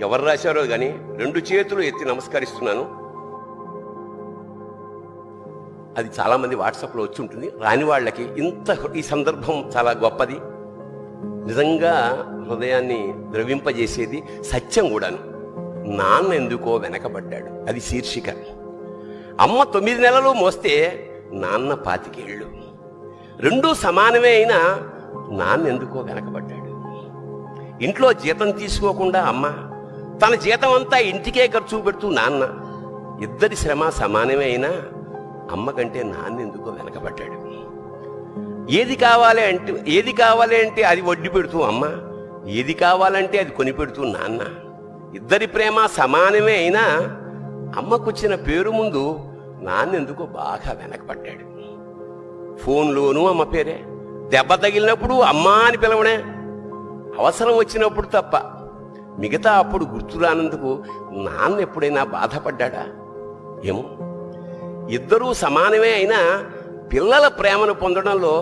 ఎవరు రాశారో కానీ 2 చేతులు ఎత్తి నమస్కరిస్తున్నాను. అది చాలామంది వాట్సాప్లో వచ్చి ఉంటుంది. రాని వాళ్ళకి ఈ సందర్భం చాలా గొప్పది, నిజంగా హృదయాన్ని ద్రవింపజేసేది, సత్యం కూడాను. నాన్న ఎందుకో వెనకబడ్డాడు, అది శీర్షిక. అమ్మ 9 నెలలు మోస్తే నాన్న 25 ఏళ్ళు. రెండూ సమానమే అయినా నాన్న ఎందుకో వెనకబడ్డాడు. ఇంట్లో జీతం తీసుకోకుండా అమ్మ, తన జీతం అంతా ఇంటికే ఖర్చు పెడుతూ నాన్న, ఇద్దరి శ్రమ సమానమే అయినా అమ్మ కంటే నాన్న ఎందుకో వెనకబడ్డాడు. ఏది కావాలి అంటే అది వడ్డీ పెడుతూ అమ్మ, ఏది కావాలంటే అది కొని పెడుతూ నాన్న. ఇద్దరి ప్రేమ సమానమే అయినా అమ్మకొచ్చిన పేరు ముందు నాన్న ఎందుకో బాగా వెనకబడ్డాడు. ఫోన్లోనూ అమ్మ పేరే, దెబ్బ తగిలినప్పుడు అమ్మా అని పిలవడే, అవసరం వచ్చినప్పుడు తప్ప మిగతా అప్పుడు గుర్తురానందుకు నాన్న ఎప్పుడైనా బాధపడ్డా ఏమో. ఇద్దరూ సమానమే అయినా పిల్లల ప్రేమను పొందడంలో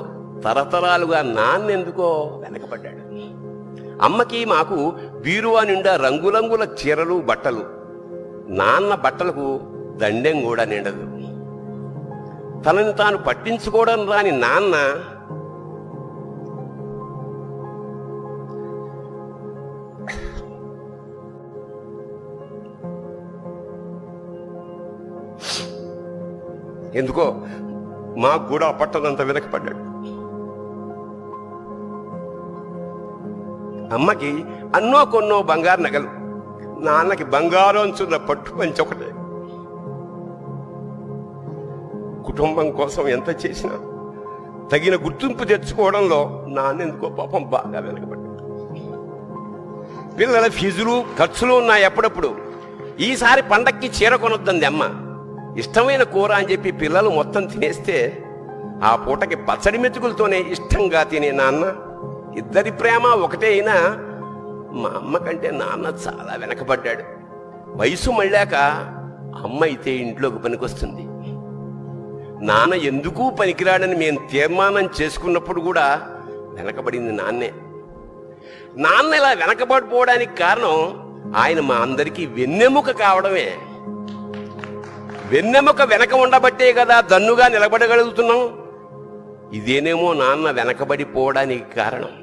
తరతరాలుగా నాన్నెందుకో వెనకబడ్డాడు. అమ్మకి మాకు బీరువా నిండా రంగురంగుల చీరలు బట్టలు, నాన్న బట్టలకు దండెం కూడా నిండదు. తనని తాను పట్టించుకోవడం రాని నాన్న ఎందుకో మాకు కూడా పట్టనంత వెనకపడ్డాడు. అమ్మకి అన్నో కొన్నో బంగారు నగలు, నాన్నకి బంగారం అంచున్న పట్టు పంచి ఒకటే. కుటుంబం కోసం ఎంత చేసినా తగిన గుర్తింపు తెచ్చుకోవడంలో నాన్నెందుకో పాపం బాగా వెనకబడ్డాడు. పిల్లల ఫీజులు ఖర్చులు ఉన్నాయి. ఎప్పుడప్పుడు ఈసారి పండక్కి చీర కొనొద్దంది అమ్మ. ఇష్టమైన కూర అని చెప్పి పిల్లలు మొత్తం తినేస్తే ఆ పూటకి పచ్చడి మెతుకులతోనే ఇష్టంగా తినే నాన్న. ఇద్దరి ప్రేమ ఒకటే అయినా మా అమ్మ కంటే నాన్న చాలా వెనకబడ్డాడు. వయసు మళ్ళాక అమ్మ అయితే ఇంట్లోకి పనికొస్తుంది, నాన్న ఎందుకు పనికిరాడని మేము తీర్మానం చేసుకున్నప్పుడు కూడా వెనకబడింది నాన్నే. నాన్న ఇలా వెనకబడిపోవడానికి కారణం ఆయన మా అందరికీ వెన్నెముక కావడమే. వెన్నెముక వెనక ఉండబట్టే కదా దన్నుగా నిలబడగలుగుతున్నాం. ఇదేనేమో నాన్న వెనకబడిపోవడానికి కారణం.